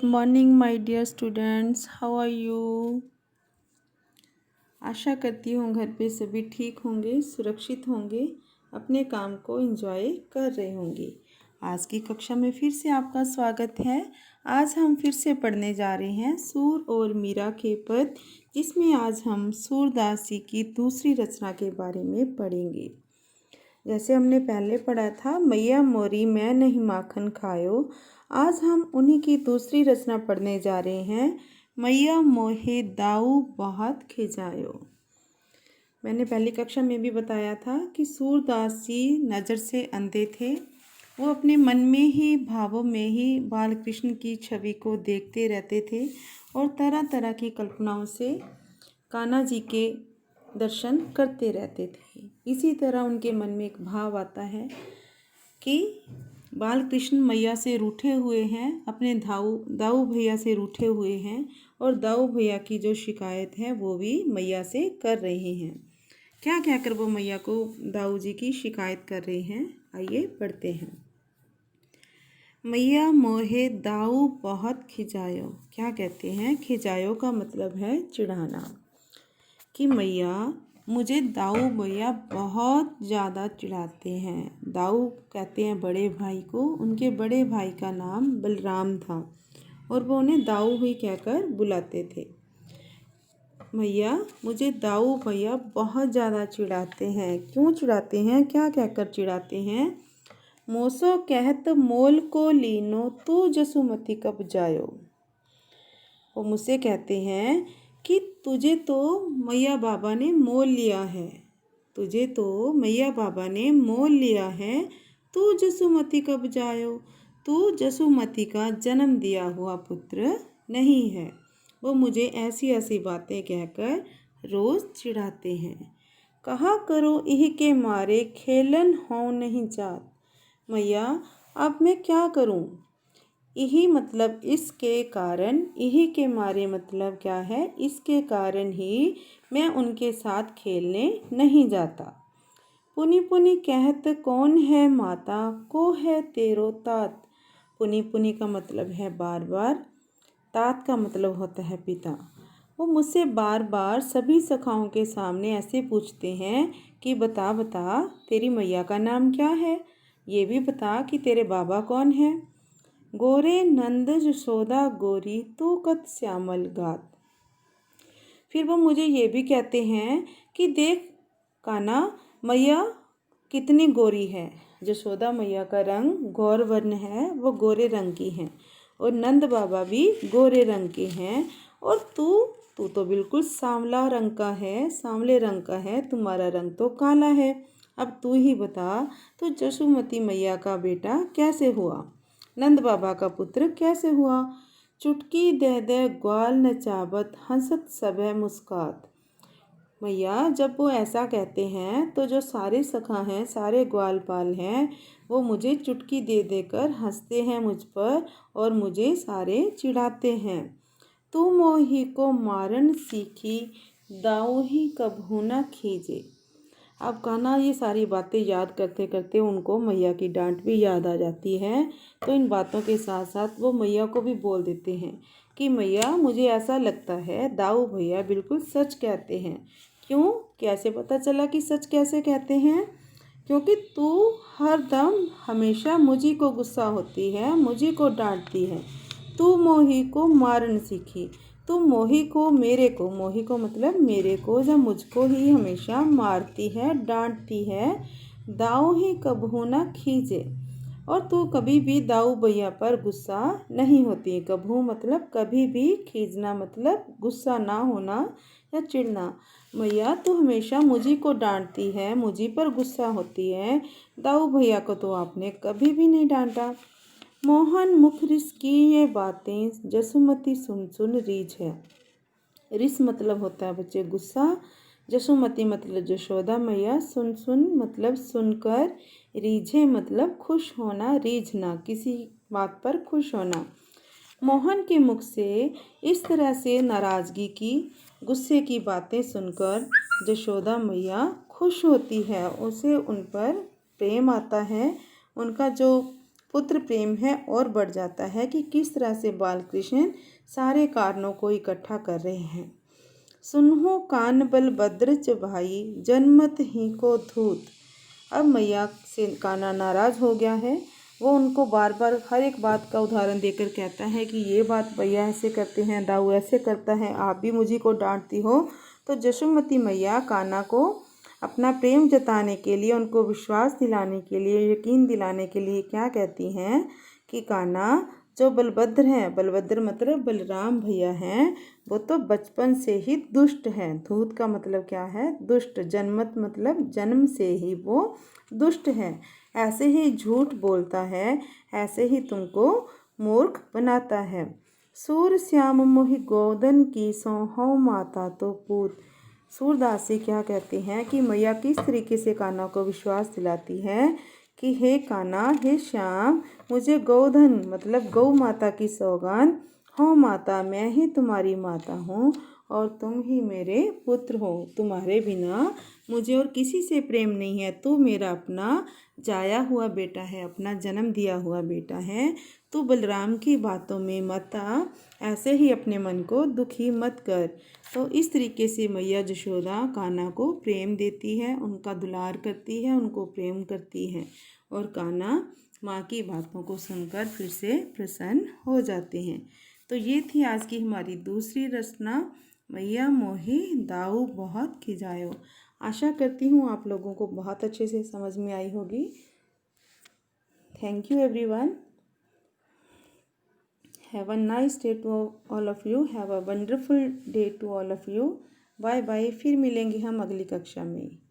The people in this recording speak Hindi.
Good morning my dear students, how are you. आशा करती हूँ घर पे सभी ठीक होंगे, सुरक्षित होंगे, अपने काम को एंजॉय कर रहे होंगे। आज की कक्षा में फिर से आपका स्वागत है। आज हम फिर से पढ़ने जा रहे हैं सूर और मीरा के पद, जिसमें आज हम सूरदास जी की दूसरी रचना के बारे में पढ़ेंगे। जैसे हमने पहले पढ़ा था, मैया मोरी मैं नहीं माखन खायो। आज हम उन्हीं की दूसरी रचना पढ़ने जा रहे हैं, मैया मोहे दाऊ बहुत खिजायो। मैंने पहली कक्षा में भी बताया था कि सूरदास जी नज़र से अंधे थे। वो अपने मन में ही, भावों में ही बाल कृष्ण की छवि को देखते रहते थे और तरह तरह की कल्पनाओं से कान्हा जी के दर्शन करते रहते थे। इसी तरह उनके मन में एक भाव आता है कि बाल कृष्ण मैया से रूठे हुए हैं, अपने दाऊ भैया से रूठे हुए हैं और दाऊ भैया की जो शिकायत है वो भी मैया से कर रहे हैं। क्या कहकर वो मैया को, दाऊ जी की शिकायत कर रहे हैं, आइए पढ़ते हैं। मैया मोहे दाऊ बहुत खिजायो। क्या कहते हैं? खिजायो का मतलब है चिढ़ाना, कि मैया मुझे दाऊ भैया बहुत ज़्यादा चिढ़ाते हैं। दाऊ कहते हैं बड़े भाई को। उनके बड़े भाई का नाम बलराम था और वो उन्हें दाऊ ही कहकर बुलाते थे। मैया मुझे दाऊ भैया बहुत ज़्यादा चिढ़ाते हैं। क्यों चिढ़ाते हैं? क्या कहकर चिढ़ाते हैं? मोसो कहत मोल को लीनो तू जसुमती कब जायो। वो मुझसे कहते हैं कि तुझे तो मैया बाबा ने मोल लिया है, तुझे तो मैया बाबा ने मोल लिया है, तू जसुमती कब जायो। तू जसुमती का जन्म दिया हुआ पुत्र नहीं है। वो मुझे ऐसी ऐसी बातें कहकर रोज़ चिढ़ाते हैं। कहा करो इह के मारे खेलन हो नहीं जात। मैया अब मैं क्या करूं? यही मतलब इसके कारण, यही के मारे मतलब क्या है? इसके कारण ही मैं उनके साथ खेलने नहीं जाता। पुनि पुनि कहत कौन है माता, को है तेरो तात। पुनि पुनि का मतलब है बार बार, तात का मतलब होता है पिता। वो मुझसे बार बार सभी सखाओं के सामने ऐसे पूछते हैं कि बता बता तेरी मैया का नाम क्या है, ये भी बता कि तेरे बाबा कौन है। गोरे नंद यशोदा गोरी तू कत श्यामल गात। फिर वो मुझे ये भी कहते हैं कि देख कान्हा, मैया कितनी गोरी है। यशोदा मैया का रंग गौर वर्ण है, वो गोरे रंग की हैं, और नंद बाबा भी गोरे रंग के हैं, और तू तो बिल्कुल सांवला रंग का है, सांवले रंग का है, तुम्हारा रंग तो काला है। अब तू ही बता, तो जसुमती मैया का बेटा कैसे हुआ, नंद बाबा का पुत्र कैसे हुआ। चुटकी दे दे ग्वाल नचावत हंसत सबे मुस्कात। मैया जब वो ऐसा कहते हैं तो जो सारे सखा हैं, सारे ग्वालपाल हैं, वो मुझे चुटकी दे देकर हंसते हैं मुझ पर और मुझे सारे चिढ़ाते हैं। तू मोही को मारन सीखी, दाऊ ही कभू न खींचे। अब कान्हा ये सारी बातें याद करते करते उनको मैया की डांट भी याद आ जाती है। तो इन बातों के साथ साथ वो मैया को भी बोल देते हैं कि मैया मुझे ऐसा लगता है दाऊ भैया बिल्कुल सच कहते हैं। क्यों? कैसे पता चला कि सच कैसे कहते हैं? क्योंकि तू हर दम हमेशा मुझी को गुस्सा होती है, मुझी को डांटती है। तू मोही को मारन सीखी, तो मोही को, मेरे को, मोही को मतलब मेरे को, जब मुझको ही हमेशा मारती है, डांटती है। दाऊ ही कभू न खींचे, और तू कभी भी दाऊ भैया पर गुस्सा नहीं होती। कभू मतलब कभी भी, खींचना मतलब गुस्सा ना होना या चिढ़ना। मैया तू हमेशा मुझी को डांटती है, मुझी पर गुस्सा होती है, दाऊ भैया को तो आपने कभी भी नहीं डांटा। मोहन मुख रिस की ये बातें जसुमती सुन सुन रीझ है। रिस मतलब होता है बच्चे गुस्सा, जसुमती मतलब यशोदा मैया, सुन सुन मतलब सुनकर, रीझे मतलब खुश होना, रीझना किसी बात पर खुश होना। मोहन के मुख से इस तरह से नाराज़गी की, गुस्से की बातें सुनकर यशोदा मैया खुश होती है, उसे उन पर प्रेम आता है। उनका जो पुत्र प्रेम है और बढ़ जाता है कि किस तरह से बालकृष्ण सारे कारणों को इकट्ठा कर रहे हैं। सुनहो कान बलभद्र च भाई, जनमत ही को धूत। अब मैया से कान्हा नाराज़ हो गया है। वो उनको बार बार हर एक बात का उदाहरण देकर कहता है कि ये बात भैया ऐसे करते हैं, दाऊ ऐसे करता है, आप भी मुझी को डांटती हो। तो जशोमती मैया कान्हा को अपना प्रेम जताने के लिए, उनको विश्वास दिलाने के लिए, यकीन दिलाने के लिए क्या कहती हैं कि कान्हा जो बलभद्र हैं, बलभद्र मतलब बलराम भैया हैं, वो तो बचपन से ही दुष्ट हैं। धूत का मतलब क्या है? दुष्ट। जन्मत मतलब जन्म से ही वो दुष्ट हैं। ऐसे ही झूठ बोलता है, ऐसे ही तुमको मूर्ख बनाता है। सूर श्याम मोहि गोदन की सो माता तो पूत। सूरदासी क्या कहती हैं कि मैया किस तरीके से कान्हा को विश्वास दिलाती है कि हे कान्हा, हे श्याम, मुझे गोधन मतलब गौ माता की सौगान हो माता, मैं ही तुम्हारी माता हूँ और तुम ही मेरे पुत्र हो। तुम्हारे बिना मुझे और किसी से प्रेम नहीं है। तू मेरा अपना जाया हुआ बेटा है, अपना जन्म दिया हुआ बेटा है। तू बलराम की बातों में मत आ, ऐसे ही अपने मन को दुखी मत कर। तो इस तरीके से मैया यशोदा कान्हा को प्रेम देती है, उनका दुलार करती है, उनको प्रेम करती है और कान्हा माँ की बातों को सुनकर फिर से प्रसन्न हो जाते हैं। तो ये थी आज की हमारी दूसरी रचना, मैया मोहि दाऊ बहुत खिजायो। आशा करती हूँ आप लोगों को बहुत अच्छे से समझ में आई होगी। Thank you everyone. Have a nice day to all of you. Have a wonderful day to all of you. Bye bye. फिर मिलेंगे हम अगली कक्षा में।